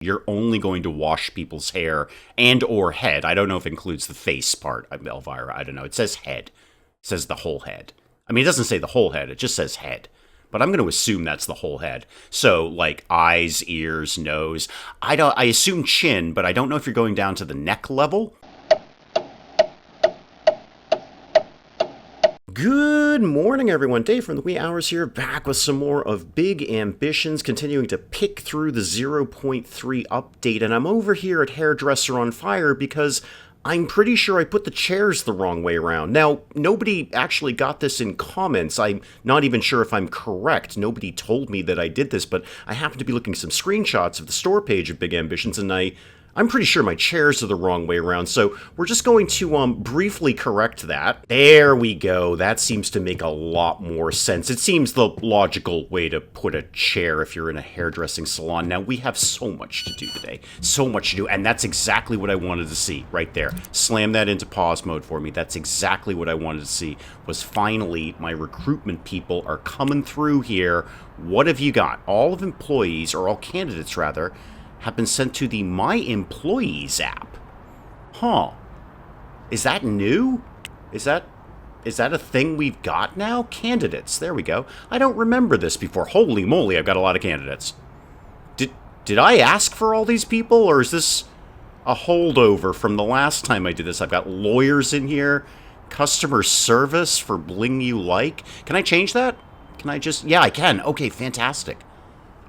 You're only going to wash people's hair and or head. I don't know if it includes the face part, Elvira. I don't know. It says head. It says the whole head. I mean, it doesn't say the whole head. It just says head. But I'm going to assume that's the whole head. So, like, eyes, ears, nose. I assume chin, but I don't know if you're going down to the neck level. Good morning, everyone. Dave from the wee hours here, back with some more of Big Ambitions, continuing to pick through the 0.3 update, and I'm over here at Hairdresser on Fire because I'm pretty sure I put the chairs the wrong way around. Now, nobody actually got this in comments. I'm not even sure if I'm correct. Nobody told me that I did this, but I happened to be looking at some screenshots of the store page of Big Ambitions, and I'm pretty sure my chairs are the wrong way around, so we're just going to briefly correct that. There we go. That seems to make a lot more sense. It seems the logical way to put a chair if you're in a hairdressing salon. Now, we have so much to do today. So much to do, and that's exactly what I wanted to see right there. Slam that into pause mode for me. That's exactly what I wanted to see, was finally my recruitment people are coming through here. What have you got? All of employees, or all candidates rather, have been sent to the My Employees app. Huh. Is that new? Is that a thing we've got now? Candidates. There we go. I don't remember this before. Holy moly, I've got a lot of candidates. Did I ask for all these people, or is this a holdover from the last time I did this? I've got lawyers in here. Customer service for Bling You Like. Can I change that? Can I just... Yeah, I can. Okay, fantastic.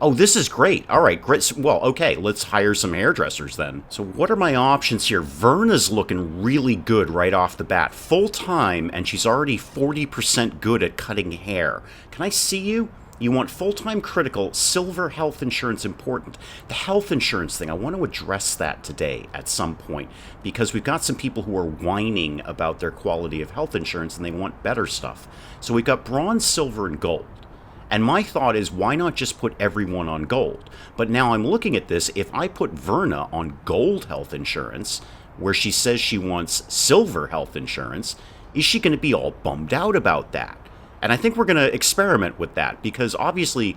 Oh, this is great. All right, great. Well, okay, let's hire some hairdressers then. So what are my options here? Verna's looking really good right off the bat. Full-time, and she's already 40% good at cutting hair. Can I see you? You want full-time critical, silver health insurance important. The health insurance thing, I want to address that today at some point, because we've got some people who are whining about their quality of health insurance and they want better stuff. So we've got bronze, silver, and gold. And my thought is, why not just put everyone on gold? But now I'm looking at this, if I put Verna on gold health insurance, where she says she wants silver health insurance, is she going to be all bummed out about that? And I think we're going to experiment with that, because obviously,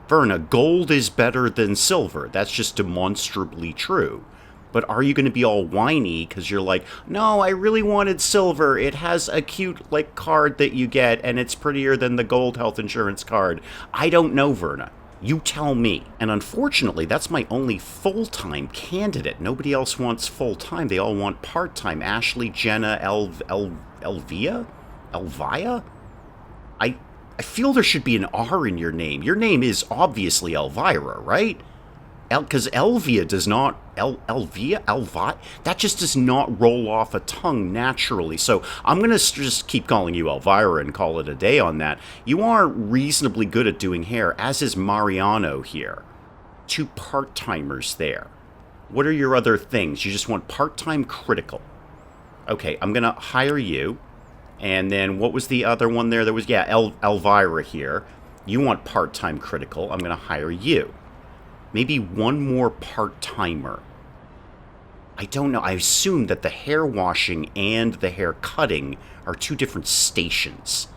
Verna, gold is better than silver. That's just demonstrably true. But are you going to be all whiny because you're like, no, I really wanted silver. It has a cute, like, card that you get, and it's prettier than the gold health insurance card. I don't know, Verna. You tell me. And unfortunately, that's my only full-time candidate. Nobody else wants full-time. They all want part-time. Ashley, Jenna, Elvia? I feel there should be an R in your name. Your name is obviously Elvira, right? Because Elvia does not, Elvi, that just does not roll off a tongue naturally. So I'm going to just keep calling you Elvira and call it a day on that. You are reasonably good at doing hair, as is Mariano here. 2 part-timers there. What are your other things? You just want part-time critical. Okay, I'm going to hire you. And then what was the other one there? There was, yeah, Elvira here. You want part-time critical. I'm going to hire you. Maybe one more part-timer. I don't know. I assume that the hair washing and the hair cutting are 2 different stations.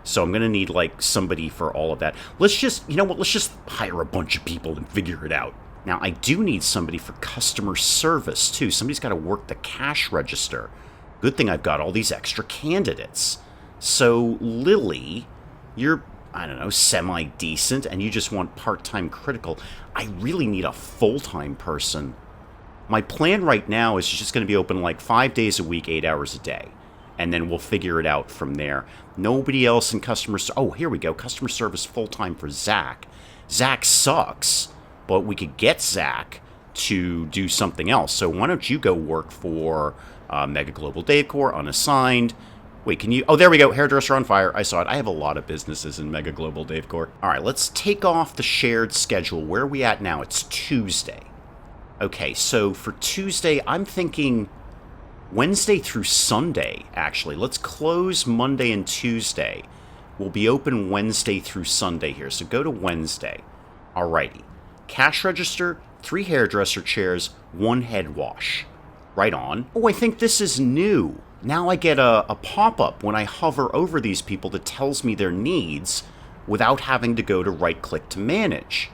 So I'm going to need, like, somebody for all of that. Let's just, you know what, let's just hire a bunch of people and figure it out. Now, I do need somebody for customer service, too. Somebody's got to work the cash register. Good thing I've got all these extra candidates. So, Lily, you're... I don't know, semi-decent, and you just want part-time critical. I really need a full-time person. My plan right now is just going to be open like 5 days a week, 8 hours a day. And then we'll figure it out from there. Nobody else in customer... Oh, here we go. Customer service full-time for Zach. Zach sucks, but we could get Zach to do something else. So why don't you go work for Mega Global Dave Corps, unassigned... Wait, can you... Oh, there we go. Hairdresser on Fire. I saw it. I have a lot of businesses in Mega Global Dave Corps. All right, let's take off the shared schedule. Where are we at now? It's Tuesday. Okay, so for Tuesday, I'm thinking Wednesday through Sunday, actually. Let's close Monday and Tuesday. We'll be open Wednesday through Sunday here. So go to Wednesday. Alrighty. Cash register, 3 hairdresser chairs, 1 head wash. Right on. Oh, I think this is new. Now I get a pop-up when I hover over these people that tells me their needs without having to go to right-click to manage.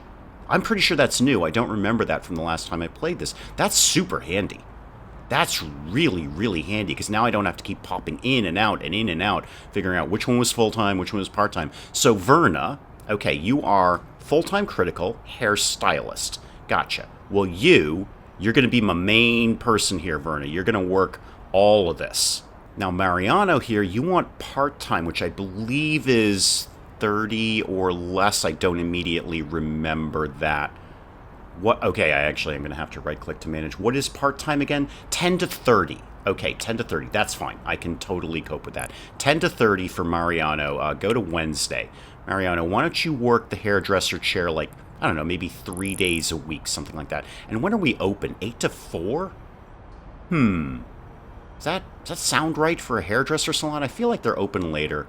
I'm pretty sure that's new. I don't remember that from the last time I played this. That's super handy. That's really, really handy, because now I don't have to keep popping in and out and in and out, figuring out which one was full-time, which one was part-time. So Verna, okay, you are full-time critical hairstylist. Gotcha. Well, you're going to be my main person here, Verna. You're going to work all of this. Now, Mariano here, you want part-time, which I believe is 30 or less. I don't immediately remember that. What? Okay, I'm going to have to right-click to manage. What is part-time again? 10 to 30. Okay, 10 to 30. That's fine. I can totally cope with that. 10 to 30 for Mariano. Go to Wednesday. Mariano, why don't you work the hairdresser chair like, I don't know, maybe 3 days a week, something like that. And when are we open? 8 to 4? Does that sound right for a hairdresser salon? I feel like they're open later.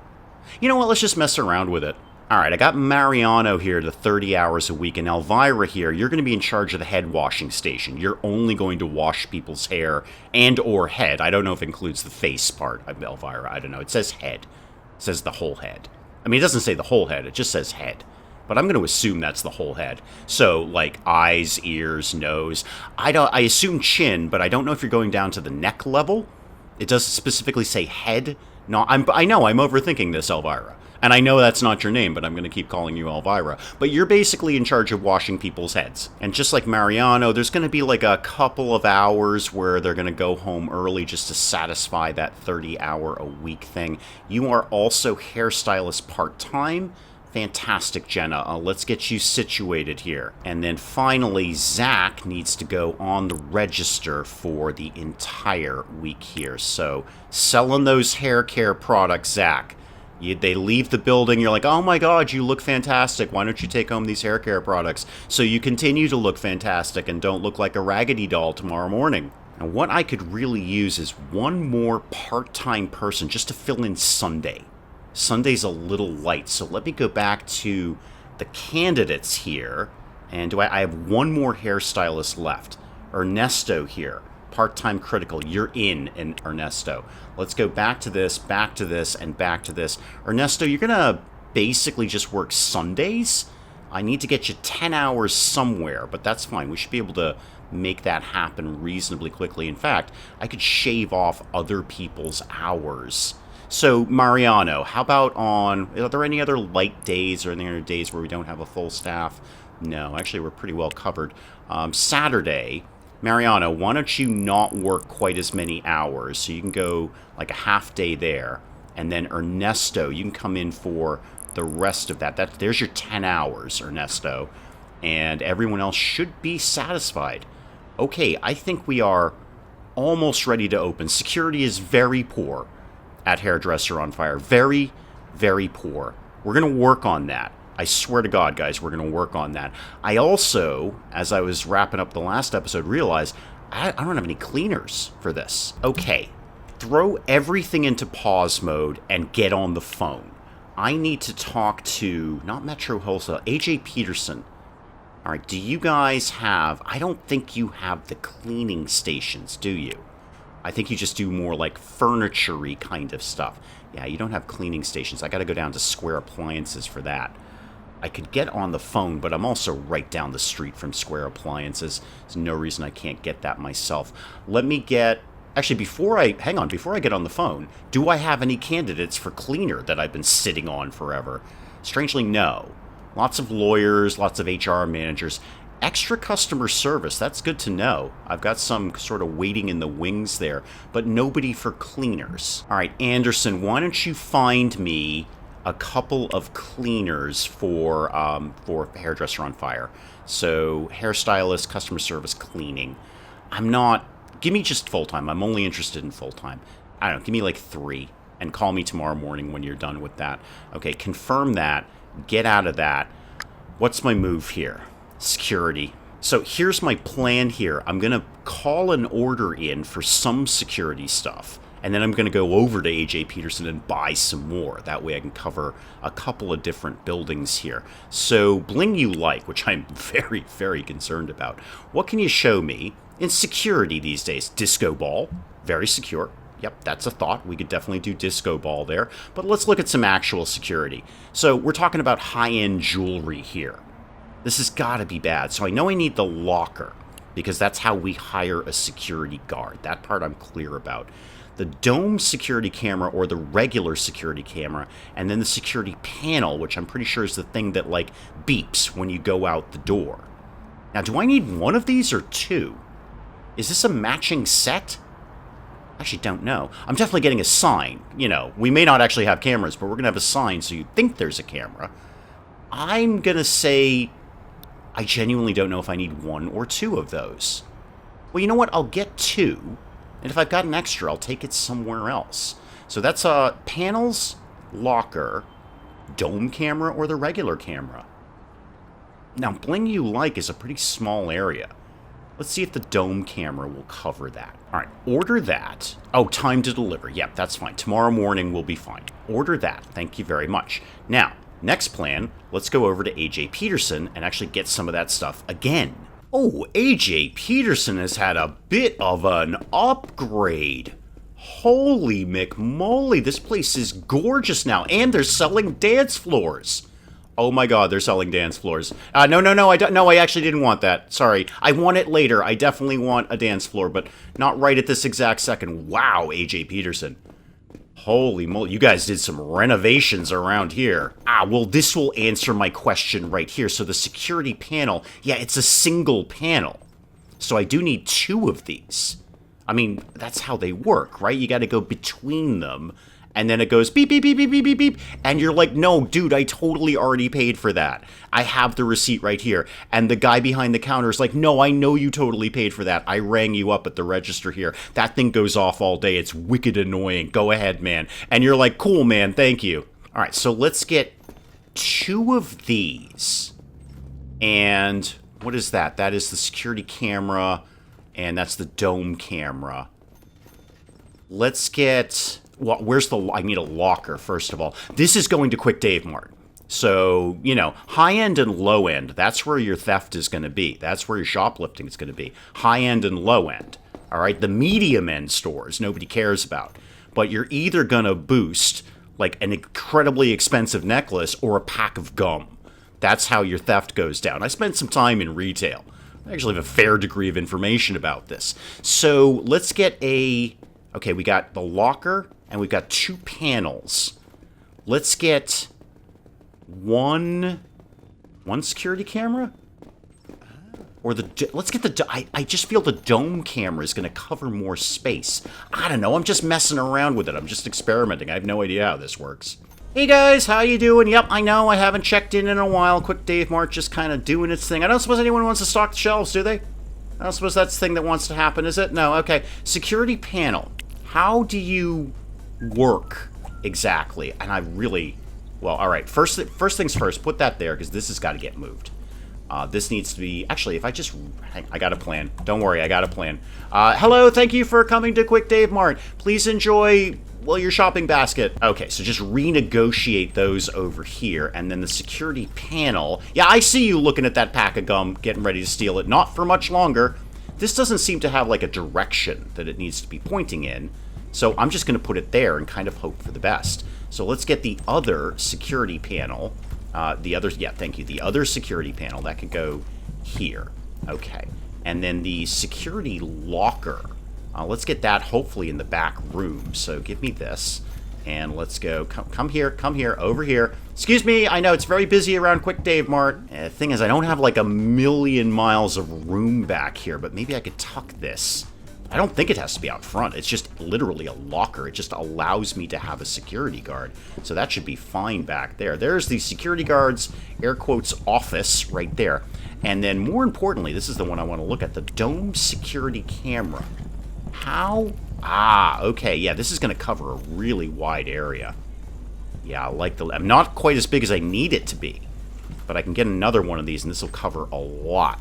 You know what? Let's just mess around with it. All right, I got Mariano here to 30 hours a week, and Elvira here, you're going to be in charge of the head washing station. You're only going to wash people's hair and or head. I don't know if it includes the face part of Elvira. I don't know. It says head. It says the whole head. I mean, it doesn't say the whole head. It just says head. But I'm going to assume that's the whole head. So, like, eyes, ears, nose. I assume chin, but I don't know if you're going down to the neck level. It does specifically say head. No, I know I'm overthinking this, Elvira. And I know that's not your name, but I'm going to keep calling you Elvira. But you're basically in charge of washing people's heads. And just like Mariano, there's going to be like a couple of hours where they're going to go home early just to satisfy that 30-hour-a-week thing. You are also hairstylist part-time. Fantastic, Jenna. Let's get you situated here. And then finally, Zach needs to go on the register for the entire week here. So, selling those hair care products, Zach. They leave the building, you're like, oh my god, you look fantastic, why don't you take home these hair care products so you continue to look fantastic and don't look like a raggedy doll tomorrow morning. And what I could really use is one more part-time person just to fill in Sunday. Sunday's a little light, so let me go back to the candidates here, and I have one more hairstylist left. Ernesto here. Part-time critical. You're in, Ernesto. Let's go back to this, and back to this. Ernesto, you're going to basically just work Sundays. I need to get you 10 hours somewhere, but that's fine. We should be able to make that happen reasonably quickly. In fact, I could shave off other people's hours. So, Mariano, how about are there any other light days or any other days where we don't have a full staff? No, actually, we're pretty well covered. Saturday... Mariano, why don't you not work quite as many hours? So you can go like a half day there. And then Ernesto, you can come in for the rest of that. There's your 10 hours, Ernesto. And everyone else should be satisfied. Okay, I think we are almost ready to open. Security is very poor at Hairdresser on Fire. Very, very poor. We're going to work on that. I swear to God, guys, we're going to work on that. I also, as I was wrapping up the last episode, realized I don't have any cleaners for this. Okay, throw everything into pause mode and get on the phone. I need to talk to, not Metro Wholesale, AJ Peterson. All right, do you guys have, I don't think you have the cleaning stations, do you? I think you just do more like furniture-y kind of stuff. Yeah, you don't have cleaning stations. I got to go down to Square Appliances for that. I could get on the phone, but I'm also right down the street from Square Appliances. There's no reason I can't get that myself. Let me get... Actually, before I get on the phone, do I have any candidates for cleaner that I've been sitting on forever? Strangely, no. Lots of lawyers, lots of HR managers. Extra customer service, that's good to know. I've got some sort of waiting in the wings there, but nobody for cleaners. All right, Anderson, why don't you find me a couple of cleaners for Hairdresser on Fire. So, hairstylist, customer service, cleaning. Give me just full-time. I'm only interested in full-time. I don't know, give me like 3. And call me tomorrow morning when you're done with that. Okay, confirm that. Get out of that. What's my move here? Security. So here's my plan here. I'm going to call an order in for some security stuff. And then I'm going to go over to AJ Peterson and buy some more. That way I can cover a couple of different buildings here. So, bling you like, which I'm very, very concerned about. What can you show me in security these days? Disco ball. Very secure. Yep, that's a thought. We could definitely do disco ball there. But let's look at some actual security. So, we're talking about high-end jewelry here. This has got to be bad. So I know I need the locker, because that's how we hire a security guard. That part I'm clear about. The dome security camera or the regular security camera, and then the security panel, which I'm pretty sure is the thing that, like, beeps when you go out the door. Now, do I need one of these or two? Is this a matching set? I actually don't know. I'm definitely getting a sign. You know, we may not actually have cameras, but we're going to have a sign so you think there's a camera. I'm going to say I genuinely don't know if I need one or two of those. Well, you know what? I'll get two. And if I've got an extra, I'll take it somewhere else. So that's panels, locker, dome camera, or the regular camera. Now, Bling You Like is a pretty small area. Let's see if the dome camera will cover that. All right, order that. Oh, time to deliver. Yep, that's fine. Tomorrow morning will be fine. Order that. Thank you very much. Now, next plan, let's go over to AJ Peterson and actually get some of that stuff again. Oh, AJ Peterson has had a bit of an upgrade. Holy McMoly, this place is gorgeous now, and they're selling dance floors. Oh my god, they're selling dance floors. No, I actually didn't want that. Sorry. I want it later. I definitely want a dance floor, but not right at this exact second. Wow, AJ Peterson. Holy moly, you guys did some renovations around here. Well, this will answer my question right here. So the security panel, yeah, it's a single panel. So I do need two of these. I mean, that's how they work, right? You got to go between them, and then it goes beep, beep, beep, beep, beep, beep, beep. And you're like, no, dude, I totally already paid for that. I have the receipt right here. And the guy behind the counter is like, no, I know you totally paid for that. I rang you up at the register here. That thing goes off all day. It's wicked annoying. Go ahead, man. And you're like, cool, man. Thank you. All right, so let's get two of these. And what is that? That is the security camera, and that's the dome camera. Let's get... Well, where's the... I need a locker, first of all. This is going to Quick Dave Mart. So, you know, high-end and low-end, that's where your theft is going to be. That's where your shoplifting is going to be. High-end and low-end. All right? The medium-end stores, nobody cares about. But you're either going to boost, like, an incredibly expensive necklace or a pack of gum. That's how your theft goes down. I spent some time in retail. I actually have a fair degree of information about this. So, let's get a... Okay, we got the locker... And we've got two panels. Let's get one security camera? Or let's get the... I just feel the dome camera is going to cover more space. I don't know. I'm just messing around with it. I'm just experimenting. I have no idea how this works. Hey guys, how you doing? Yep, I know. I haven't checked in a while. Quick Dave Mart just kind of doing its thing. I don't suppose anyone wants to stock the shelves, do they? I don't suppose that's the thing that wants to happen, is it? No, okay. Security panel. How do you... work exactly? And I really... Well, all right. First things first, put that there, because this has got to get moved. This needs to be... Actually, if I just... I got a plan. Don't worry, I got a plan. Hello, thank you for coming to Quick Dave Mart. Please enjoy, well, your shopping basket. Okay, so just renegotiate those over here, and then the security panel... Yeah, I see you looking at that pack of gum, getting ready to steal it. Not for much longer. This doesn't seem to have, like, a direction that it needs to be pointing in. So I'm just going to put it there and kind of hope for the best. So let's get the other security panel. Thank you. The other security panel, that could go here. Okay. And then the security locker. Let's get that hopefully in the back room. So give me this. And let's go. Come here, over here. Excuse me, I know it's very busy around Quick Dave Mart. The thing is, I don't have like a million miles of room back here, but maybe I could tuck this. I don't think it has to be out front. It's just literally a locker. It just allows me to have a security guard. So that should be fine back there. There's the security guard's, air quotes, office right there. And then more importantly, this is the one I want to look at, the dome security camera. How? Okay. Yeah, this is going to cover a really wide area. Yeah, I like the... I'm not quite as big as I need it to be. But I can get another one of these, and this will cover a lot.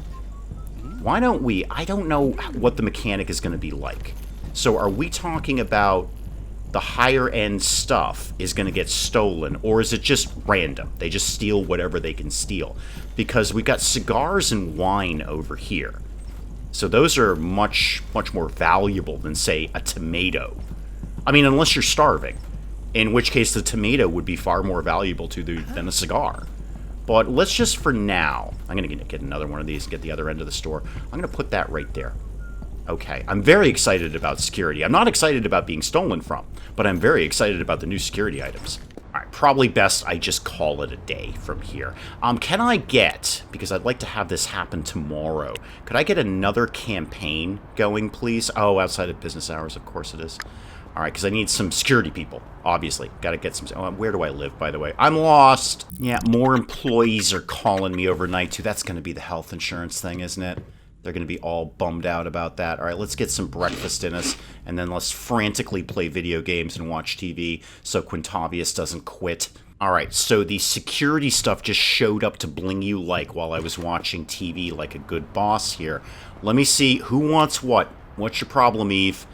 Why don't we... I don't know what the mechanic is going to be like. So are we talking about the higher-end stuff is going to get stolen, or is it just random? They just steal whatever they can steal. Because we've got cigars and wine over here. So those are much, much more valuable than, say, a tomato. I mean, unless you're starving. In which case, the tomato would be far more valuable to you than a cigar. But let's just, for now, I'm going to get another one of these and get the other end of the store. I'm going to put that right there. Okay, I'm very excited about security. I'm not excited about being stolen from, but I'm very excited about the new security items. All right, probably best I just call it a day from here. Can I get, because I'd like to have this happen tomorrow, could I get another campaign going, please? Oh, outside of business hours, of course it is. All right, because I need some security people, obviously. Got to get some... Oh, where do I live, by the way? I'm lost. Yeah, more employees are calling me overnight, too. That's going to be the health insurance thing, isn't it? They're going to be all bummed out about that. All right, let's get some breakfast in us, and then let's frantically play video games and watch TV so Quintavious doesn't quit. All right, so the security stuff just showed up to bling you like while I was watching TV like a good boss here. Let me see who wants what. What's your problem, Eve?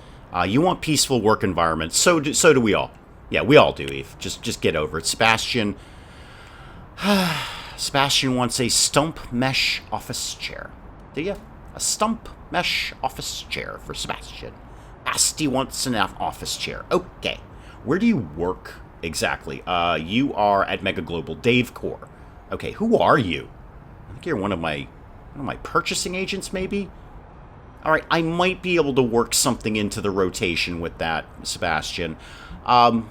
You want peaceful work environment. So do we all. Yeah, we all do, Eve. Just get over it. Sebastian... Sebastian wants a stump mesh office chair. Do you? A stump mesh office chair for Sebastian. Asti wants an office chair. Okay. Where do you work exactly? You are at Mega Global Dave Corps. Okay, who are you? I think you're one of my purchasing agents, maybe? All right, I might be able to work something into the rotation with that, Sebastian. I'm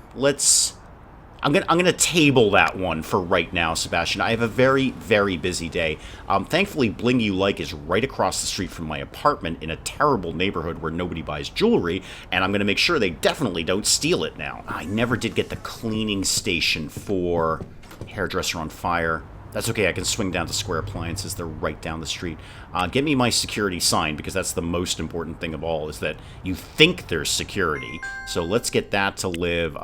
gonna table that one for right now, Sebastian. I have a very, very busy day. Thankfully, Bling You Like is right across the street from my apartment in a terrible neighborhood where nobody buys jewelry, and I'm gonna make sure they definitely don't steal it now. I never did get the cleaning station for Hairdresser on Fire. That's okay, I can swing down to Square Appliances. They're right down the street. Get me my security sign, because that's the most important thing of all, is that you think there's security. So let's get that to live,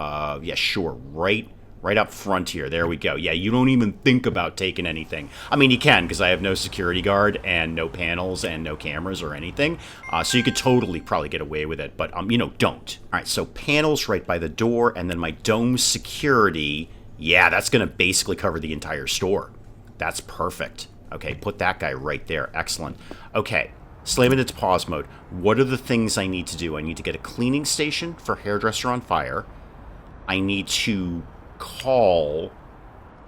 yeah, sure, right up front here. There we go. Yeah, you don't even think about taking anything. I mean, you can, because I have no security guard and no panels and no cameras or anything. So you could totally probably get away with it, but, you know, don't. All right, so panels right by the door, and then my dome security... Yeah, that's going to basically cover the entire store. That's perfect. Okay, put that guy right there. Excellent. Okay, slam it into pause mode. What are the things I need to do? I need to get a cleaning station for Hairdresser on Fire. I need to call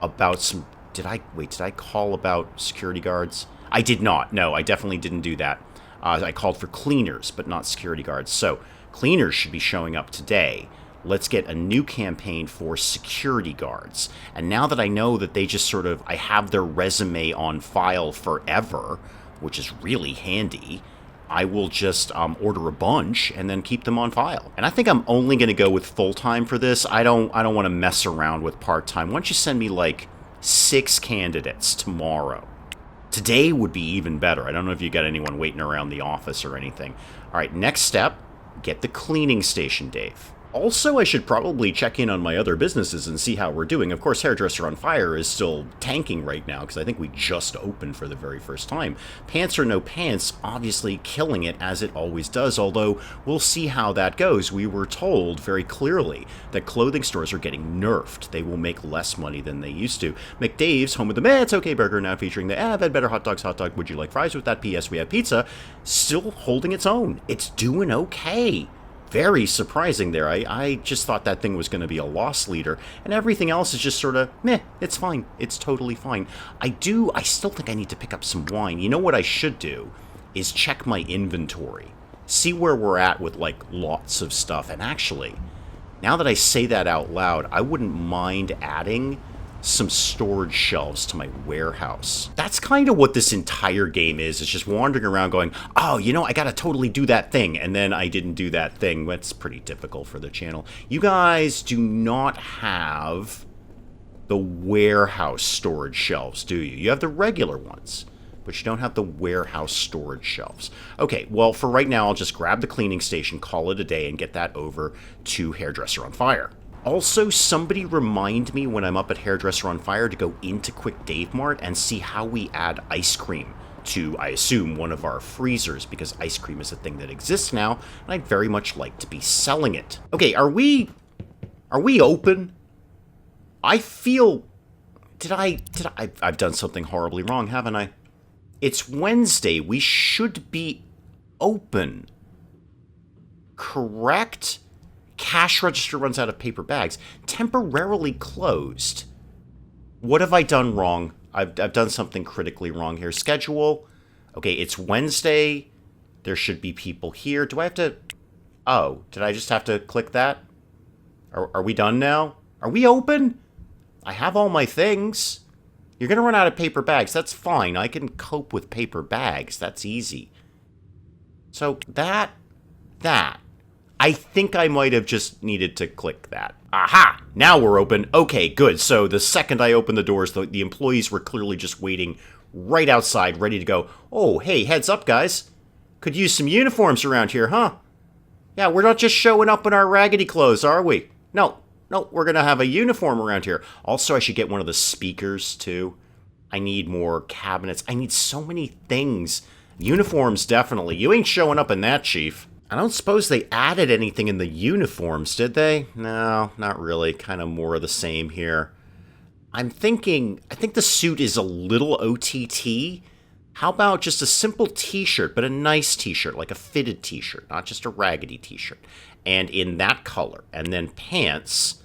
about some... Did I call about security guards? I did not. No, I definitely didn't do that. I called for cleaners, but not security guards. So, cleaners should be showing up today. Let's get a new campaign for security guards. And now that I know that they just sort of... I have their resume on file forever, which is really handy, I will just order a bunch and then keep them on file. And I think I'm only going to go with full-time for this. I don't want to mess around with part-time. Why don't you send me, like, 6 candidates tomorrow? Today would be even better. I don't know if you got anyone waiting around the office or anything. All right, next step, get the cleaning station, Dave. Also, I should probably check in on my other businesses and see how we're doing. Of course, Hairdresser on Fire is still tanking right now because I think we just opened for the very first time. Pants or No Pants, obviously killing it as it always does, although we'll see how that goes. We were told very clearly that clothing stores are getting nerfed. They will make less money than they used to. McDave's, home of the It's Okay burger, now featuring the I've had better hot dogs, hot dog, would you like fries with that? P.S. We have pizza, still holding its own. It's doing okay. Very surprising there. I just thought that thing was going to be a loss leader, and everything else is just sort of, meh, it's fine. It's totally fine. I still think I need to pick up some wine. You know what I should do is check my inventory. See where we're at with, like, lots of stuff. And actually, now that I say that out loud, I wouldn't mind adding some storage shelves to my warehouse. That's kind of what this entire game is. It's just wandering around going, oh, you know, I gotta totally do that thing, and then I didn't do that thing. That's pretty typical for the channel. You guys do not have the warehouse storage shelves, do you? You have the regular ones, but you don't have the warehouse storage shelves. Okay, well, for right now, I'll just grab the cleaning station, call it a day, and get that over to Hairdresser on Fire. Also, somebody remind me when I'm up at Hairdresser on Fire to go into Quick Dave Mart and see how we add ice cream to, I assume, one of our freezers, because ice cream is a thing that exists now, and I'd very much like to be selling it. Okay, are we open? I feel... I've done something horribly wrong, haven't I? It's Wednesday. We should be open. Correct? Cash register runs out of paper bags. Temporarily closed. What have I done wrong? I've done something critically wrong here. Schedule. Okay, it's Wednesday. There should be people here. Do I have to... Oh, did I just have to click that? Are we done now? Are we open? I have all my things. You're going to run out of paper bags. That's fine. I can cope with paper bags. That's easy. So that. I think I might have just needed to click that. Aha! Now we're open. Okay, good. So the second I opened the doors, the employees were clearly just waiting right outside, ready to go. Oh, hey, heads up, guys. Could use some uniforms around here, huh? Yeah, we're not just showing up in our raggedy clothes, are we? No, we're going to have a uniform around here. Also, I should get one of the speakers, too. I need more cabinets. I need so many things. Uniforms, definitely. You ain't showing up in that, Chief. I don't suppose they added anything in the uniforms, did they? No, not really. Kind of more of the same here. I think the suit is a little OTT. How about just a simple t-shirt, but a nice t-shirt, like a fitted t-shirt, not just a raggedy t-shirt. And in that color. And then pants.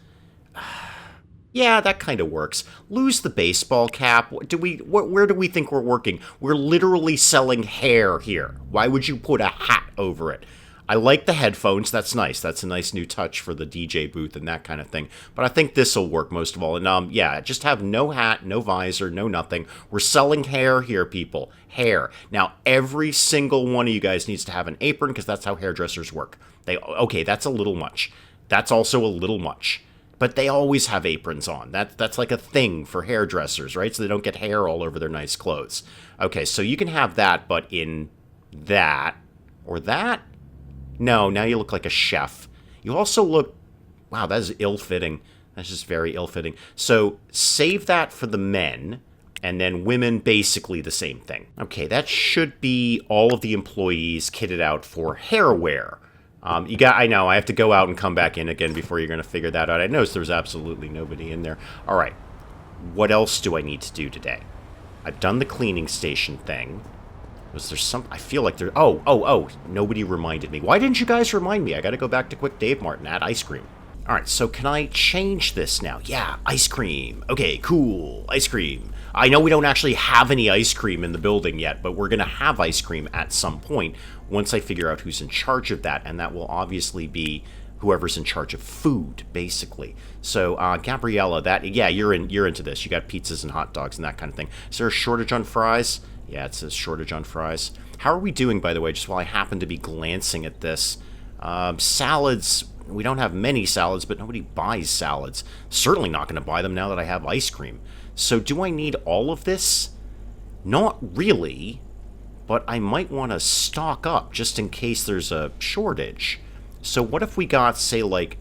Yeah, that kind of works. Lose the baseball cap. Where do we think we're working? We're literally selling hair here. Why would you put a hat over it? I like the headphones. That's nice. That's a nice new touch for the DJ booth and that kind of thing. But I think this will work most of all. And yeah, just have no hat, no visor, no nothing. We're selling hair here, people. Hair. Now, every single one of you guys needs to have an apron because that's how hairdressers work. Okay, that's a little much. That's also a little much. But they always have aprons on. That's like a thing for hairdressers, right? So they don't get hair all over their nice clothes. Okay, so you can have that, but in that or that? No, now you look like a chef. You also look... Wow, that is ill-fitting. That's just very ill-fitting. So save that for the men, and then women, basically the same thing. Okay, that should be all of the employees kitted out for hair wear. I know, I have to go out and come back in again before you're going to figure that out. I noticed there's absolutely nobody in there. All right, what else do I need to do today? I've done the cleaning station thing. Was there some... I feel like there... Oh, nobody reminded me. Why didn't you guys remind me? I got to go back to Quick Dave Mart and add ice cream. All right, so can I change this now? Yeah, ice cream. Okay, cool, ice cream. I know we don't actually have any ice cream in the building yet, but we're going to have ice cream at some point once I figure out who's in charge of that, and that will obviously be whoever's in charge of food, basically. So, Gabriella, you're into this. You got pizzas and hot dogs and that kind of thing. Is there a shortage on fries? Yeah, it says shortage on fries. How are we doing, by the way, just while I happen to be glancing at this? Salads, we don't have many salads, but nobody buys salads. Certainly not going to buy them now that I have ice cream. So do I need all of this? Not really, but I might want to stock up just in case there's a shortage. So what if we got, say, like,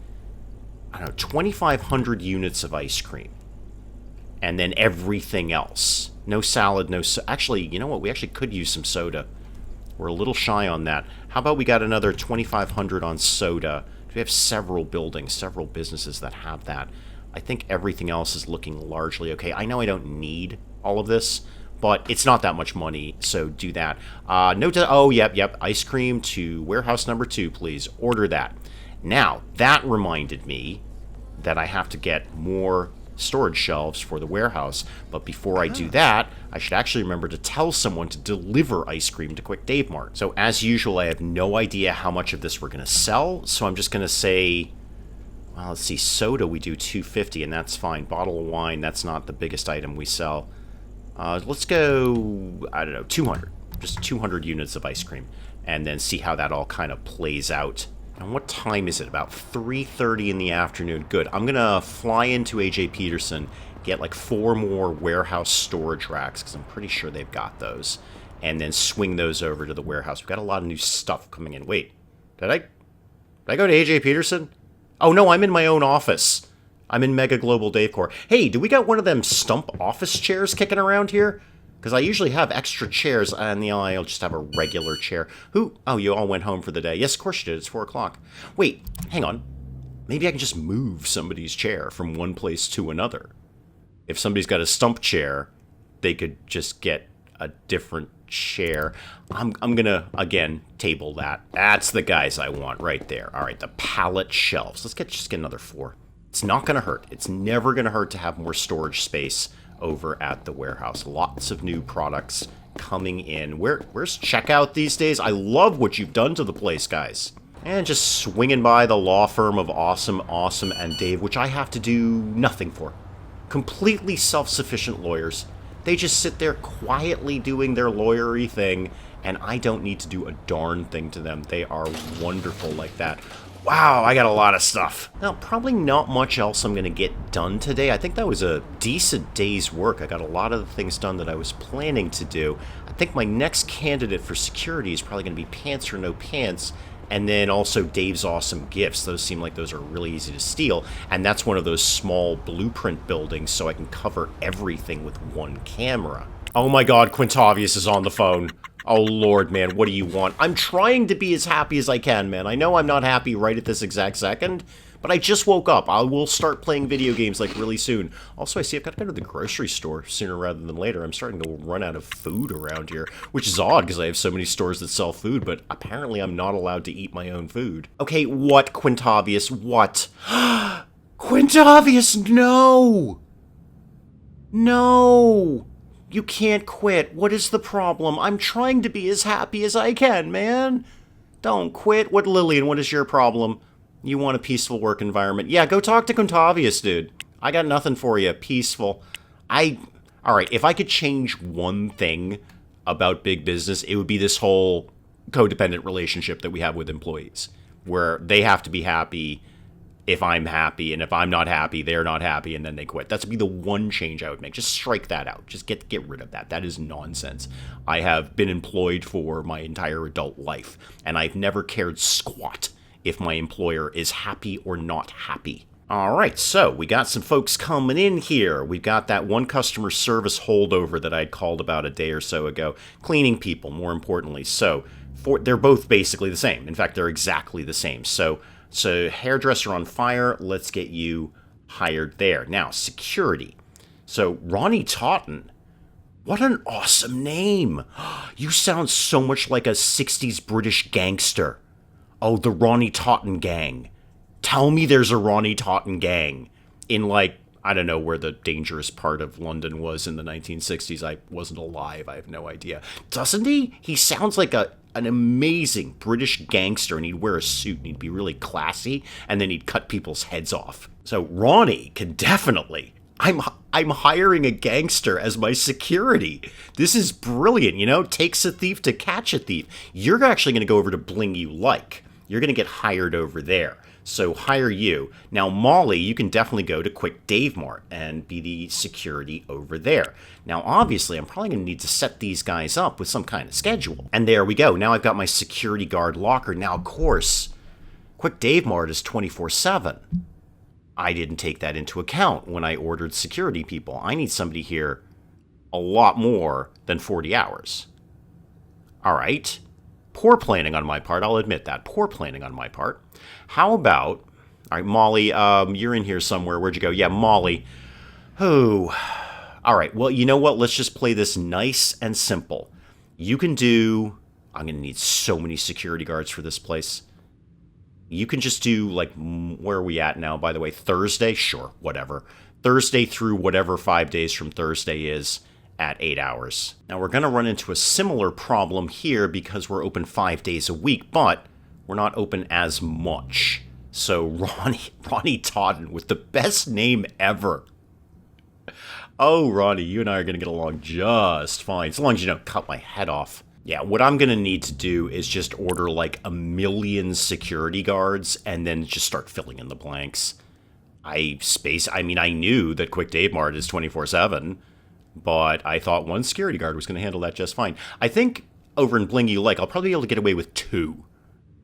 I don't know, 2,500 units of ice cream? And then everything else. No salad, no... Actually, you know what? We actually could use some soda. We're a little shy on that. How about we got another 2,500 on soda? We have several buildings, several businesses that have that. I think everything else is looking largely okay. I know I don't need all of this, but it's not that much money, so do that. Yep. Ice cream to warehouse number 2, please. Order that. Now, that reminded me that I have to get more storage shelves for the warehouse, but before I do that, I should actually remember to tell someone to deliver ice cream to Quick Dave Mart. So as usual, I have no idea how much of this we're going to sell, so I'm just going to say, well, let's see, soda we do $2.50, and that's fine. Bottle of wine, that's not the biggest item we sell. Let's go, I don't know, 200. Just 200 units of ice cream, and then see how that all kind of plays out. And what time is it? About 3:30 in the afternoon. Good. I'm going to fly into A.J. Peterson, get like 4 more warehouse storage racks, because I'm pretty sure they've got those, and then swing those over to the warehouse. We've got a lot of new stuff coming in. Wait, did I go to A.J. Peterson? Oh, no, I'm in my own office. I'm in Mega Global Dave Corps. Hey, do we got one of them stump office chairs kicking around here? Because I usually have extra chairs, and I'll just have a regular chair. Oh, you all went home for the day. Yes, of course you did. It's 4 o'clock. Wait, hang on. Maybe I can just move somebody's chair from one place to another. If somebody's got a stump chair, they could just get a different chair. I'm gonna, again, table that. That's the guys I want right there. All right, the pallet shelves. Let's just get another 4. It's not gonna hurt. It's never gonna hurt to have more storage space over at the warehouse. Lots of new products coming in. Where's checkout these days? I love what you've done to the place, guys. And just swinging by the law firm of Awesome, and Dave, which I have to do nothing for. Completely self-sufficient lawyers. They just sit there quietly doing their lawyery thing, and I don't need to do a darn thing to them. They are wonderful like that. Wow, I got a lot of stuff. Now, probably not much else I'm going to get done today. I think that was a decent day's work. I got a lot of the things done that I was planning to do. I think my next candidate for security is probably going to be Pants or No Pants, and then also Dave's Awesome Gifts. Those seem like those are really easy to steal, and that's one of those small blueprint buildings so I can cover everything with one camera. Oh my god, Quintavious is on the phone. Oh lord, man, what do you want? I'm trying to be as happy as I can, man. I know I'm not happy right at this exact second, but I just woke up. I will start playing video games, like, really soon. Also, I see I've got to go to the grocery store sooner rather than later. I'm starting to run out of food around here, which is odd because I have so many stores that sell food, but apparently I'm not allowed to eat my own food. Okay, what, Quintavious? What? Quintavious, no! No! You can't quit. What is the problem? I'm trying to be as happy as I can, man. Don't quit. What, Lillian, what is your problem? You want a peaceful work environment? Yeah, go talk to Quintavious, dude. I got nothing for you. Peaceful. Alright, if I could change one thing about big business, it would be this whole codependent relationship that we have with employees, where they have to be happy if I'm happy, and if I'm not happy, they're not happy, and then they quit. That would be the one change I would make. Just strike that out. Just get rid of that. That is nonsense. I have been employed for my entire adult life, and I've never cared squat if my employer is happy or not happy. Alright, so we got some folks coming in here. We've got that one customer service holdover that I'd called about a day or so ago. Cleaning people, more importantly. So, they're both basically the same. In fact, they're exactly the same. So hairdresser on fire, let's get you hired there. Now, security. So, Ronnie Totten. What an awesome name. You sound so much like a 60s British gangster. Oh, the Ronnie Totten gang. Tell me there's a Ronnie Totten gang in, like, I don't know where the dangerous part of London was in the 1960s. I wasn't alive. I have no idea. Doesn't he? He sounds like an amazing British gangster, and he'd wear a suit, and he'd be really classy, and then he'd cut people's heads off. So Ronnie can definitely... I'm hiring a gangster as my security. This is brilliant, you know? Takes a thief to catch a thief. You're actually going to go over to Bling You Like. You're going to get hired over there. So hire you. Now, Molly, you can definitely go to Quick Dave Mart and be the security over there. Now, obviously, I'm probably going to need to set these guys up with some kind of schedule. And there we go. Now I've got my security guard locker. Now, of course, Quick Dave Mart is 24/7. I didn't take that into account when I ordered security people. I need somebody here a lot more than 40 hours. All right. Poor planning on my part, I'll admit that. Poor planning on my part. How about... All right, Molly, you're in here somewhere. Where'd you go? Yeah, Molly. Oh. All right, well, you know what? Let's just play this nice and simple. You can do... I'm going to need so many security guards for this place. You can just do, like, where are we at now, by the way? Thursday? Sure, whatever. Thursday through whatever 5 days from Thursday is at 8 hours. Now, we're going to run into a similar problem here because we're open 5 days a week, but we're not open as much. So, Ronnie Totten with the best name ever. Oh, Ronnie, you and I are going to get along just fine, as long as you don't cut my head off. Yeah, what I'm going to need to do is just order like 1 million security guards and then just start filling in the blanks. I knew that Quick Dave Mart is 24/7, but I thought one security guard was going to handle that just fine. I think over in Bling You Like, I'll probably be able to get away with 2.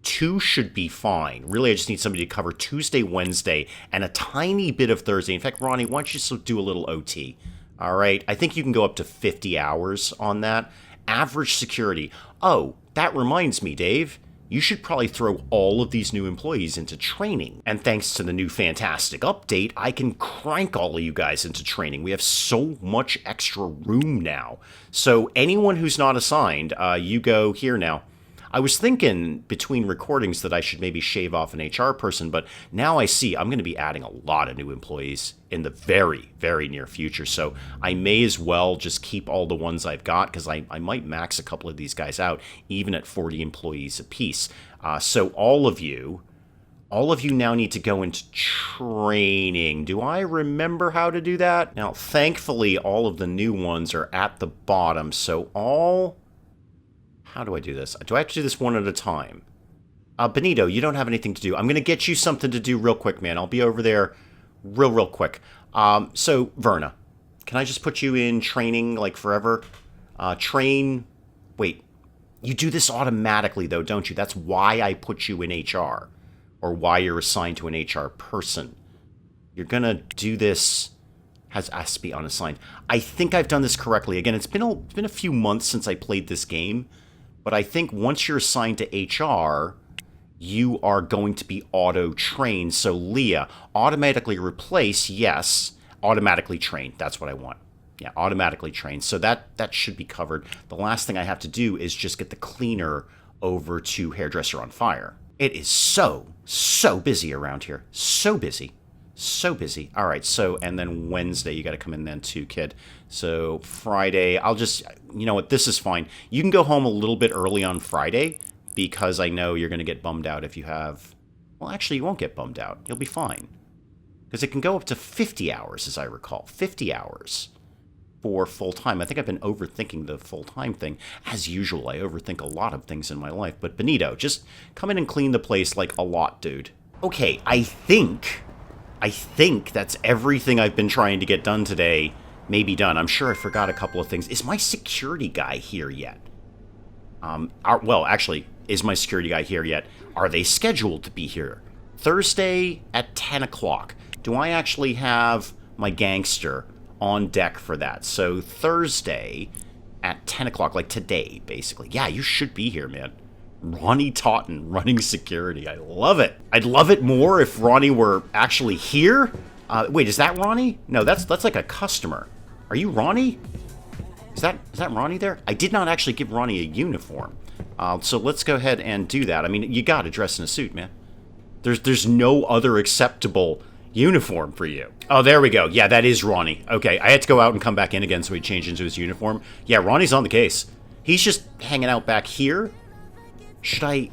2 should be fine. Really, I just need somebody to cover Tuesday, Wednesday, and a tiny bit of Thursday. In fact, Ronnie, why don't you just do a little OT? All right, I think you can go up to 50 hours on that. Average security. Oh, that reminds me, Dave. You should probably throw all of these new employees into training. And thanks to the new fantastic update, I can crank all of you guys into training. We have so much extra room now. So anyone who's not assigned, you go here now. I was thinking between recordings that I should maybe shave off an HR person, but now I see I'm going to be adding a lot of new employees in the very, very near future. So I may as well just keep all the ones I've got, because I might max a couple of these guys out, even at 40 employees apiece. So all of you now need to go into training. Do I remember how to do that? Now, thankfully, all of the new ones are at the bottom. So how do I do this? Do I have to do this one at a time? Benito, you don't have anything to do. I'm going to get you something to do real quick, man. I'll be over there real quick. So, Verna, can I just put you in training, like, forever? Wait, you do this automatically, though, don't you? That's why I put you in HR. Or why you're assigned to an HR person. You're going to do this, has to be unassigned. I think I've done this correctly. Again, it's been a few months since I played this game, but I think once you're assigned to HR, you are going to be auto-trained. So Leah, automatically replace, yes, automatically trained. That's what I want. Yeah, automatically trained. So that should be covered. The last thing I have to do is just get the cleaner over to Hairdresser on Fire. It is so busy around here. So busy. So busy. All right, so, and then Wednesday, you got to come in then too, kid. So Friday, you know what, this is fine. You can go home a little bit early on Friday, because I know you're going to get bummed out if you have, well, actually, you won't get bummed out. You'll be fine. Because it can go up to 50 hours, as I recall. 50 hours for full-time. I think I've been overthinking the full-time thing. As usual, I overthink a lot of things in my life. But Benito, just come in and clean the place like a lot, dude. Okay, I think that's everything I've been trying to get done today may be done. I'm sure I forgot a couple of things. Is my security guy here yet? Well, actually, is my security guy here yet? Are they scheduled to be here? Thursday at 10 o'clock. Do I actually have my gangster on deck for that? So Thursday at 10 o'clock, like today, basically. Yeah, you should be here, man. Ronnie Totten running security. I love it. I'd love it more if Ronnie were actually here. Wait, is that Ronnie? No, that's like a customer. Are you Ronnie? Is that Ronnie there? I did not actually give Ronnie a uniform. So let's go ahead and do that. I mean, you got to dress in a suit, man. There's no other acceptable uniform for you. Oh, there we go. Yeah, that is Ronnie. Okay, I had to go out and come back in again so he changed into his uniform. Yeah, Ronnie's on the case. He's just hanging out back here. Should I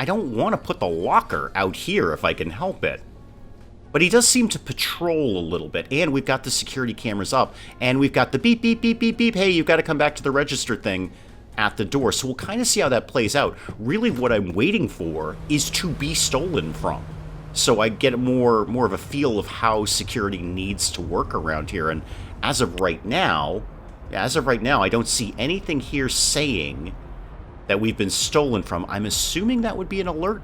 don't want to put the locker out here if I can help it. But he does seem to patrol a little bit. And we've got the security cameras up. And we've got the beep, beep, beep, beep, beep. Hey, you've got to come back to the register thing at the door. So we'll kind of see how that plays out. Really, what I'm waiting for is to be stolen from. So I get more of a feel of how security needs to work around here. And as of right now, I don't see anything here saying that we've been stolen from. I'm assuming that would be an alert.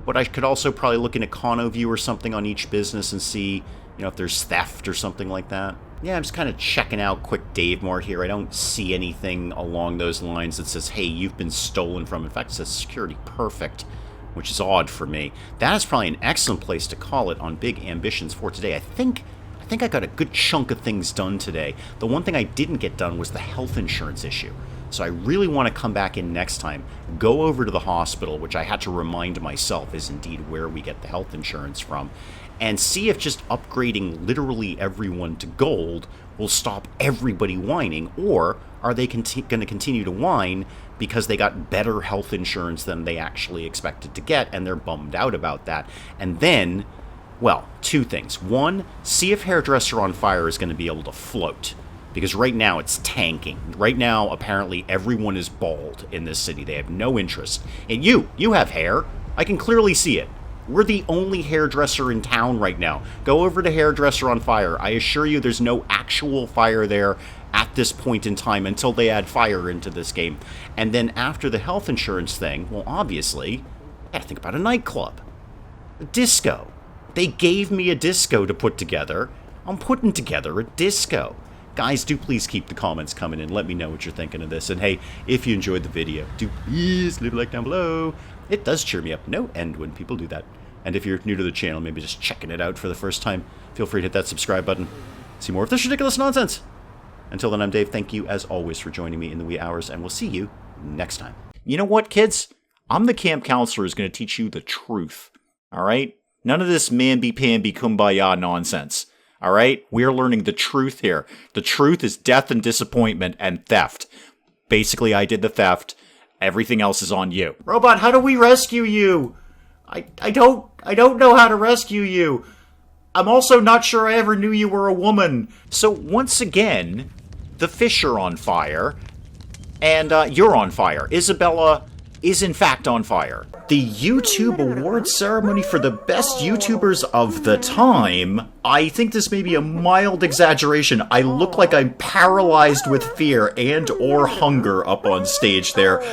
But I could also probably look in Econoview or something on each business and see, if there's theft or something like that. Yeah, I'm just kind of checking out quick Dave Moore here. I don't see anything along those lines that says, hey, you've been stolen from. In fact, it says security perfect, which is odd for me. That is probably an excellent place to call it on Big Ambitions for today. I think I got a good chunk of things done today. The one thing I didn't get done was the health insurance issue. So I really want to come back in next time, go over to the hospital, which I had to remind myself is indeed where we get the health insurance from, and see if just upgrading literally everyone to gold will stop everybody whining, or are they going to continue to whine because they got better health insurance than they actually expected to get, and they're bummed out about that. And then, well, two things. One, see if Hairdresser on Fire is going to be able to float. Because right now it's tanking. Right now, apparently, everyone is bald in this city. They have no interest. And you have hair. I can clearly see it. We're the only hairdresser in town right now. Go over to Hairdresser on Fire. I assure you there's no actual fire there at this point in time until they add fire into this game. And then after the health insurance thing, well, obviously, I gotta think about a nightclub. A disco. They gave me a disco to put together. I'm putting together a disco. Guys, do please keep the comments coming in. Let me know what you're thinking of this. And hey, if you enjoyed the video, do please leave a like down below. It does cheer me up no end when people do that. And if you're new to the channel, maybe just checking it out for the first time, feel free to hit that subscribe button. See more of this ridiculous nonsense. Until then, I'm Dave. Thank you, as always, for joining me in the wee hours, and we'll see you next time. You know what, kids? I'm the camp counselor who's going to teach you the truth. All right? None of this mamby-pamby kumbaya nonsense. All right? We're learning the truth here. The truth is death and disappointment and theft. Basically, I did the theft. Everything else is on you. Robot, how do we rescue you? I don't know how to rescue you. I'm also not sure I ever knew you were a woman. So once again, the fish are on fire, and you're on fire. Isabella is in fact on fire. The YouTube awards ceremony for the best YouTubers of the time. I think this may be a mild exaggeration. I look like I'm paralyzed with fear and or hunger up on stage there.